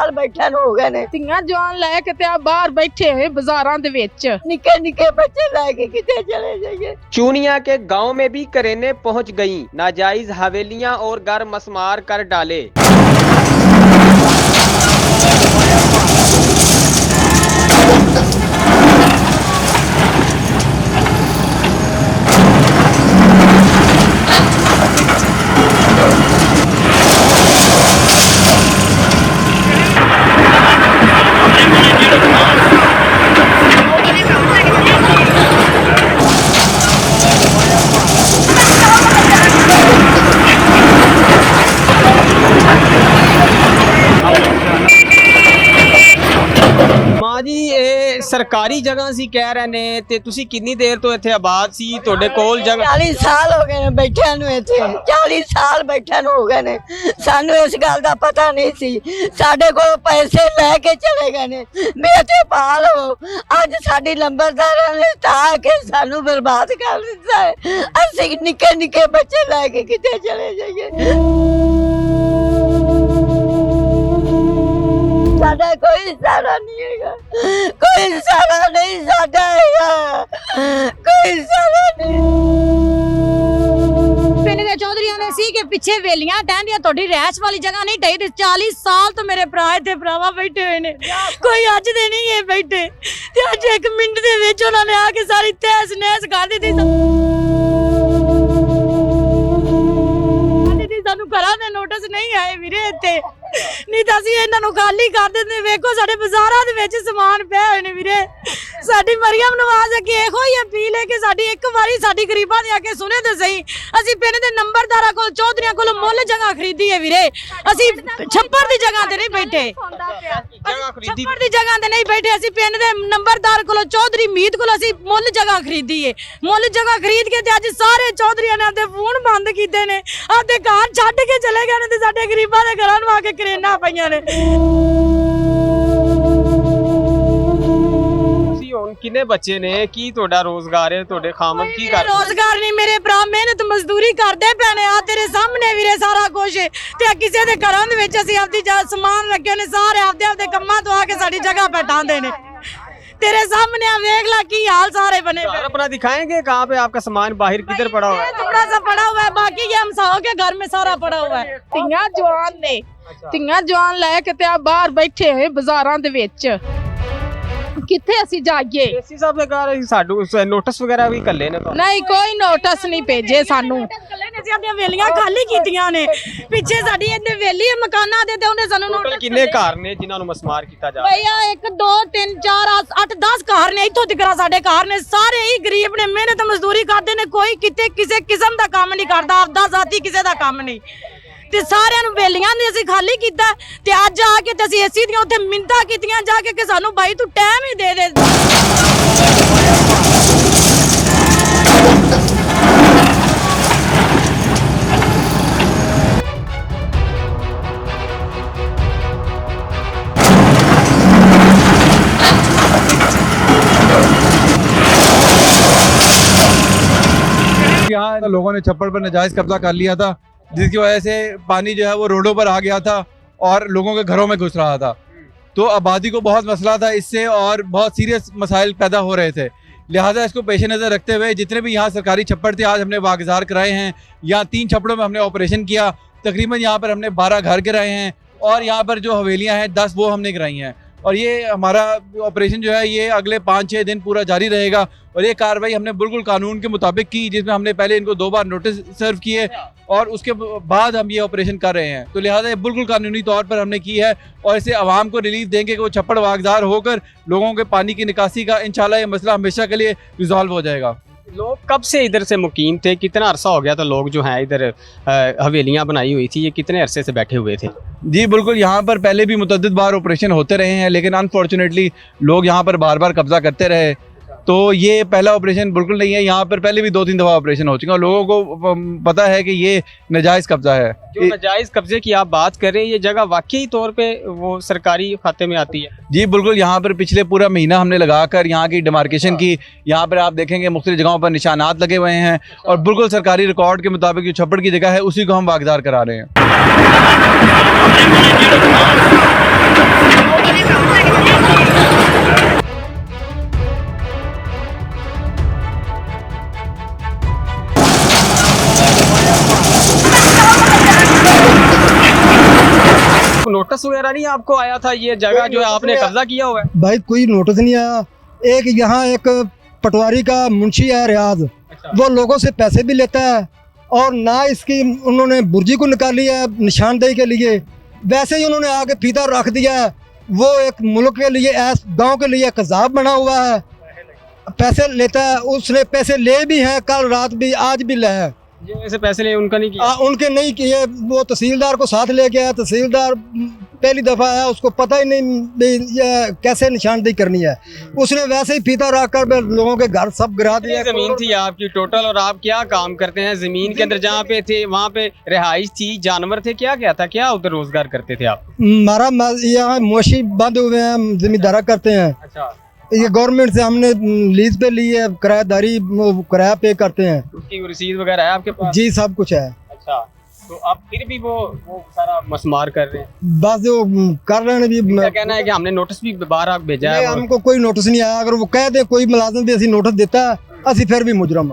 साल बैठे हो गए ने। ਧੀਆਂ ਜਵਾਨ ਲੈ ਕੇ ਤੇ ਆ ਬਾਹਰ ਬੈਠੇ ਹੋਏ ਬਾਜ਼ਾਰਾਂ ਦੇ ਵਿੱਚ। निके निके बच्चे लेके कितने चले जाइए। चूनिया के गांव में भी करेने पहुंच गईं, नाजायज हवेलियां और घर मसमार कर डाले। ਮਾਂ ਜੀ ਇਹ ਸਰਕਾਰੀ ਜਗ੍ਹਾ ਸੀ ਕਹਿ ਰਹੇ ਨੇ ਤੇ ਤੁਸੀਂ ਕਿੰਨੀ ਦੇਰ ਤੋਂ ਇੱਥੇ ਆਬਾਦ ਸੀ? ਤੁਹਾਡੇ ਕੋਲ ਜਗ੍ਹਾ 40 साल हो गए ने बैठे नु इत्थे। 40 साल बैठे हो गए ने। सानू इस गल दा पता नहीं सी। साडे कोल पैसे लेके चले गए ने। बेटे पाल हो अज साडी लंबरदारां ने ताके सानू बर्बाद कर दित्ता है। असि निके निके बच्चे लेके किते चले जाइए। साडा कोई सारा नहीं है, कोई सारा नहीं साडा है, कोई सारा नहीं। ਪਿੰਡ ਦੇ ਚੌਧਰੀਆਂ ਨੇ ਸੀ ਕਿ ਪਿੱਛੇ ਵੇਲੀਆਂ ਟਹਿੰਦੀਆਂ ਤੁਹਾਡੀ ਰਹਿਸ਼ ਵਾਲੀ ਜਗ੍ਹਾ ਨਹੀਂ ਢਈ ਤੇ 40 ਸਾਲ ਤੋਂ ਮੇਰੇ ਭਰਾ ਇੱਥੇ ਭਰਾਵਾ ਬੈਠੇ ਹੋਏ ਨੇ। ਕੋਈ ਅੱਜ ਦੇ ਨਹੀਂ ਇਹ ਬੈਠੇ ਤੇ ਅੱਜ 1 ਮਿੰਟ ਦੇ ਵਿੱਚ ਉਹਨਾਂ ਨੇ ਆ ਕੇ ਸਾਰੀ ਤਹਿਸ ਨਹਿਸ ਕਰ ਦਿੱਤੀ। ਸਾਨੂੰ ਘਰਾਂ ਦੇ ਨੋਟਿਸ ਨਹੀਂ ਆਏ ਵੀਰੇ ਇੱਥੇ, ਨਹੀਂ ਤਾਂ ਅਸੀਂ ਇਹਨਾਂ ਨੂੰ ਖਾਲੀ ਕਰ ਦਿੰਦੇ। ਵੇਖੋ ਸਾਡੇ ਬਾਜ਼ਾਰਾਂ ਦੇ ਵਿੱਚ ਸਮਾਨ ਪਿਆ ਹੋਏ ਨੇ ਵੀਰੇ। ਸਾਡੀ ਮਰੀਮ ਨਵਾਜ਼ ਅੱਗੇ ਇਹੋ ਹੀ ਅਪੀਲ ਹੈ ਕਿ ਸਾਡੀ ਇੱਕ ਵਾਰੀ ਸਾਡੀ ਗਰੀਬਾਂ ਦੀ ਆ ਕੇ ਸੁਣੇ ਤੇ ਸਹੀ। ਅਸੀਂ ਪਿੰਡ ਦੇ ਨੰਬਰਦਾਰਾਂ ਕੋਲ ਚੌਧਰੀਆਂ ਕੋਲ ਮੁੱਲ ਜਗ੍ਹਾ ਖਰੀਦੀ ਹੈ ਵੀਰੇ। ਅਸੀਂ ਛੱਪੜ ਦੀ ਜਗ੍ਹਾ ਤੇ ਨਹੀਂ ਬੈਠੇ, ਛੱਪੜ ਦੀ ਜਗ੍ਹਾ ਤੇ ਨਹੀਂ ਬੈਠੇ। ਅਸੀਂ ਪਿੰਡ ਦੇ ਨੰਬਰਦਾਰ ਕੋਲ ਚੌਧਰੀ ਮੀਤ ਕੋਲ ਅਸੀਂ ਮੁੱਲ ਜਗ੍ਹਾ ਖਰੀਦੀ ਹੈ। ਮੁੱਲ ਜਗ੍ਹਾ ਖਰੀਦ ਕੇ ਤੇ ਅੱਜ ਸਾਰੇ ਚੌਧਰੀਆਂ ਨੇ ਆਪਦੇ ਫੋਨ ਬੰਦ ਕੀਤੇ ਨੇ, ਆਪਦੇ ਘਰ ਛੱਡ ਕੇ ਚਲੇ ਗਏ ਨੇ ਤੇ ਸਾਡੇ ਗਰੀਬਾਂ ਦੇ ਘਰਾਂ ਨੂੰ ਆ ਕੇ ਕਰੇਨਾ ਪਈਆਂ ਨੇ। ਹੁਣ ਕਿੰਨੇ ਬੱਚੇ ਨੇ? ਕੀ ਤੁਹਾਡਾ ਰੋਜ਼ਗਾਰ ਹੈ? ਤੁਹਾਡੇ ਖਾਮਦ ਕੀ ਕਰਦੇ? ਰੋਜ਼ਗਾਰ ਨਹੀਂ ਮੇਰੇ ਭਰਾ, ਮਿਹਨਤ ਮਜ਼ਦੂਰੀ ਕਰਦੇ ਪੈਣੇ ਆ ਤੇਰੇ ਸਾਹਮਣੇ ਵੀਰੇ ਸਾਰਾ ਕੁਝ। ਤੇ ਕਿਸੇ ਦੇ ਘਰਾਂ ਦੇ ਵਿੱਚ ਅਸੀਂ ਆਪਦੀ ਸਮਾਨ ਰੱਖੇ ਨੇ, ਸਾਰੇ ਆਪਦੇ ਆਪਦੇ ਕੰਮਾਂ ਤੋਂ ਆ ਕੇ ਸਾਡੀ ਜਗ੍ਹਾ ਪਟਾਉਂਦੇ ਨੇ। तेरे सामने देख ला की हाल सारे बने। अपना दिखाएंगे कहाँ पे आपका सामान बाहर किधर पड़ा हुआ है? थोड़ा सा पड़ा हुआ है, बाकी ये हम साहों के घर में सारा पड़ा हुआ है। ਧੀਆਂ ਜਵਾਨ ਨੇ, ਧੀਆਂ ਜਵਾਨ ਲੈ ਕੇ ਤੇ ਆ ਬਾਹਰ ਬੈਠੇ ਹੋਏ ਬਾਜ਼ਾਰਾਂ ਦੇ ਵਿੱਚ। ਕਿੱਥੇ ਅਸੀਂ ਜਾਈਏ? इस हिसाब से कह रहे साडू नोटिस वगैरह भी कर लेने। ਨਹੀਂ ਕੋਈ ਨੋਟਿਸ ਨਹੀਂ ਭੇਜੇ ਸਾਨੂੰ। ਅਸੀਂ ਆਪਣੀਆਂ ਵੇਲੀਆਂ ਖਾਲੀ ਕੀਤੀਆਂ ਨੇ, ਪਿੱਛੇ ਸਾਡੀ ਇੱਥੇ ਵੇਲੀ ਹੈ ਮਕਾਨਾਂ ਦੇ ਤੇ ਉਹਨੇ ਸਾਨੂੰ ਟੋਟਲ ਨੋਟਿਸ ਕਿੰਨੇ ਘਰ ਨੇ ਜਿਨ੍ਹਾਂ ਨੂੰ ਮਸਮਾਰ ਕੀਤਾ ਜਾ ਰਿਹਾ? ਭਈਆ 1 2 3 4 8 10 ਘਰ ਨੇ। ਇੱਥੋਂ ਤੱਕ ਸਾਡੇ ਘਰ ਨੇ, ਸਾਰੇ ਹੀ ਗਰੀਬ ਨੇ, ਮਿਹਨਤ ਮਜ਼ਦੂਰੀ ਕਰਦੇ ਨੇ। ਕੋਈ ਕਿਤੇ ਕਿਸੇ ਕਿਸਮ ਦਾ ਕੰਮ ਨਹੀਂ ਕਰਦਾ, ਆਪਦਾ ਜ਼ਾਤੀ ਕਿਸੇ ਦਾ ਕੰਮ ਨਹੀਂ। ਤੇ ਸਾਰਿਆਂ ਨੂੰ ਵੇਲੀਆਂ ਨੇ ਅਸੀਂ ਖਾਲੀ ਕੀਤਾ ਤੇ ਅੱਜ ਆ ਕੇ ਤੇ ਅਸੀਂ ਏਸੀ ਦੀਆਂ ਉੱਥੇ ਮਿੰਨਤਾਂ ਕੀਤੀਆਂ ਜਾ ਕੇ ਕਿ ਸਾਨੂੰ ਬਾਈ ਤੂੰ ਟਾਈਮ ਹੀ ਦੇ ਦੇ। यहाँ लोगों ने छप्पड़ पर नाजायज कब्जा कर लिया था, जिसकी वजह से पानी जो है वो रोडों पर आ गया था और लोगों के घरों में घुस रहा था। तो आबादी को बहुत मसला था इससे और बहुत सीरियस मसाइल पैदा हो रहे थे। लिहाजा इसको पेश नज़र रखते हुए जितने भी यहाँ सरकारी छप्पड़ थे आज हमने वागजार कराए हैं। यहाँ 3 छप्पड़ों में हमने ऑपरेशन किया। तकरीबन यहाँ पर हमने 12 घर गिराए हैं और यहाँ पर जो हवेलियाँ हैं 10 वो हमने गिराई हैं। और ये हमारा ऑपरेशन जो है ये अगले 5-6 दिन पूरा जारी रहेगा। और ये कार्रवाई हमने बिल्कुल कानून के मुताबिक की, जिसमें हमने पहले इनको 2 बार नोटिस सर्व किए और उसके बाद हम ये ऑपरेशन कर रहे हैं। तो लिहाजा बिल्कुल कानूनी तौर पर हमने की है और इसे आवाम को रिलीफ देंगे कि वो छप्पड़ वागजार होकर लोगों के पानी की निकासी का इंशाल्लाह ये मसला हमेशा के लिए रिजॉल्व हो जाएगा। लोग कब से इधर से मुकीम थे? कितना अरसा हो गया था लोग जो हैं इधर हवेलियां बनाई हुई थी, ये कितने अरसे से बैठे हुए थे? जी बिल्कुल, यहाँ पर पहले भी मुतअद्दिद बार ऑपरेशन होते रहे हैं, लेकिन अनफॉर्चुनेटली लोग यहाँ पर बार बार कब्जा करते रहे। तो ये पहला ऑपरेशन बिल्कुल नहीं है। यहाँ पर पहले भी 2-3 दफ़ा ऑपरेशन हो चुका है। लोगों को पता है कि ये नाजायज़ कब्जा है। जो नाजायज़ कब्जे की आप बात कर रहे हैं, ये जगह वाकई तौर पे वो सरकारी खाते में आती है? जी बिल्कुल, यहाँ पर पिछले पूरा महीना हमने लगाकर यहाँ की डिमार्केशन की। यहाँ पर आप देखेंगे मुख्तलिफ जगहों पर निशानात लगे हुए हैं और बिल्कुल सरकारी रिकॉर्ड के मुताबिक जो छप्पड़ की जगह है उसी को हम वागजार करा रहे हैं। नोटिस वगैरह नहीं आपको आया था ये जगह जो है आपने कब्जा किया हुआ है? भाई कोई नोटिस नहीं आया। एक यहाँ एक पटवारी का मुंशी है रियाज, वो लोगों से पैसे भी लेता है और ना इसकी उन्होंने बुर्जी को निकाली है निशानदेही के लिए, वैसे ही उन्होंने आगे फीता रख दिया है। वो एक मुल्क के लिए गांव के लिए कज़ाब बना हुआ है, पैसे लेता है। उसने पैसे ले भी हैं, कल रात भी, आज भी ले है। ऐसे पैसे ले उनका नहीं किया? उनके नहीं किए। वो तहसीलदार को साथ ले गया, तहसीलदार पहली दफ़ा है, उसको पता ही नहीं भी ये कैसे निशानदेही करनी है। उसने वैसे ही फीता रख कर लोगों के घर सब गिरा दिया। जमीन थी आपकी टोटल, और आप क्या काम करते हैं जमीन के अंदर? जहाँ पे थे वहाँ पे रिहाइश थी, जानवर थे, क्या क्या था, क्या उधर रोजगार करते थे आप? हमारा यहाँ मोशी बंद हुए हैं, हम जमींदारा करते हैं। अच्छा, ये गवर्नमेंट से हमने लीज पे ली है, किराएदारी किराया पे करते हैं। उसकी रसीद वगैरह है आपके पास? जी सब कुछ है। अच्छा, तो आप फिर भी वो सारा मसमार कर रहे हैं? बस जो कर रहे हैं भी। क्या कहना है कि हमने नोटिस भी बाहर भेजा है? हमको कोई नोटिस नहीं आया। अगर वो कह दे कोई मुलाजिम भी ऐसी नोटिस देता है, असी फिर भी मुजरम।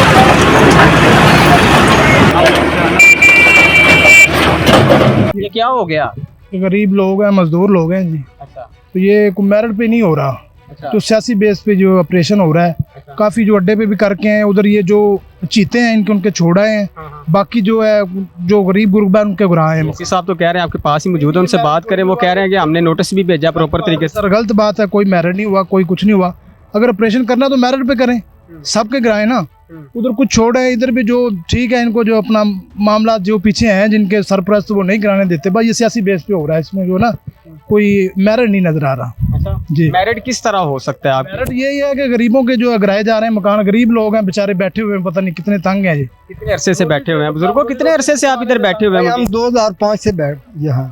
ये क्या हो गया? गरीब लोग हैं, मजदूर लोग हैं जी। अच्छा, तो ये मेरिट पे नहीं हो रहा। अच्छा, तो सियासी बेस पे जो ऑपरेशन हो रहा है, काफी जो अड्डे पे भी करके हैं, उधर ये जो चीते हैं इनके उनके छोड़ा है, बाकी जो है जो गरीब गुरबा है उनके गुराह हैं। मुफ्ती साहब तो कह रहे हैं आपके पास ही मौजूद है, उनसे बात करें। वो कह रहे हैं कि हमने नोटिस भी भेजा प्रॉपर तरीके से। सर गलत बात है, कोई मेरिट नहीं हुआ, कोई कुछ नहीं हुआ। अगर ऑपरेशन करना तो मेरिट पे करें, सबके गिराए ना। उधर कुछ छोड़ है, इधर भी जो ठीक है, इनको जो अपना मामला जो पीछे हैं जिनके सरपरस्त वो नहीं कराने देते। भाई ये सियासी बेस पे हो रहा है, इसमें जो ना कोई मेरिट नहीं नजर आ रहा। अच्छा जी, मेरिट किस तरह हो सकता है? आप मेरिट यही है कि गरीबों के जो गिराए जा रहे हैं मकान, गरीब लोग हैं बेचारे बैठे हुए हैं, पता नहीं कितने तंग हैं जी। कितने अरसे से बैठे हुए हैं बुजुर्गों? कितने अरसे से आप इधर बैठे हुए हैं? हम 2005 से बैठ यहाँ।